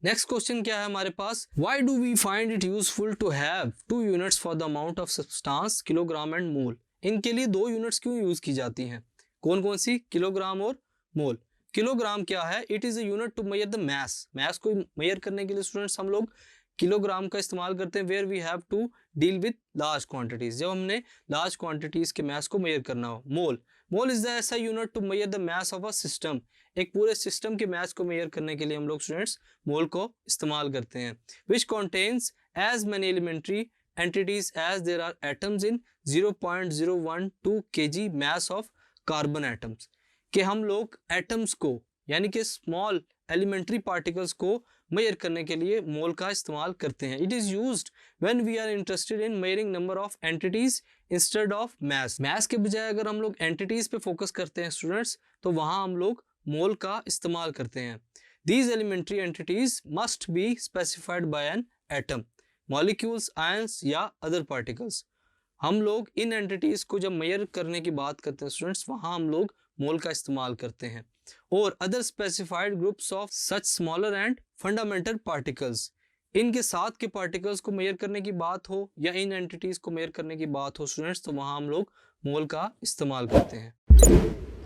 Next question क्या है हमारे पास, why do we find it useful to have 2 units for the amount of substance kilogram and mole. इनके लिए 2 units क्यों यूज की जाती हैं, कौन कौन सी, किलोग्राम और मोल। किलोग्राम क्या है, it is a unit to measure the mass, mass को मेजर करने के लिए स्टूडेंट्स हम लोग किलोग्राम का इस्तेमाल करते हैं, where we have to deal with large quantities, जब हमने लार्ज क्वांटिटीज के मास को मेजर करना हो। Mole, mole is the SI unit to measure the mass of a system, एक पूरे सिस्टम के मास को मेजर करने के लिए हम लोग स्टूडेंट्स मोल को इस्तेमाल करते हैं। Which contains as many elementary entities as there are atoms in 0.012 kg mass of carbon atoms, कि हम लोग एटम्स को यानी कि स्मॉल एलिमेंट्री पार्टिकल्स को मेजर करने के लिए मोल का इस्तेमाल करते हैं। It is used when we are interested in measuring number of entities instead of mass, mass के बजाय अगर हम लोग एंटिटीज पे फोकस करते हैं स्टूडेंट्स, तो वहां हम लोग मोल का इस्तेमाल करते हैं। These elementary entities must be specified by an atom, molecules, ions या other particles। हम लोग इन एंटिटीज को जब मेजर करने की बात करते हैं स्टूडेंट्स, वहां हम लोग मोल का इस्तेमाल करते हैं। और other specified groups of such smaller and fundamental particles, इनके साथ के पार्टिकल्स को मेजर करने की बात हो या इन एंटिटीज को मेजर करने की बात हो स्टूडेंट्स, तो वहां हम लोग मोल का इस्तेमाल करते हैं।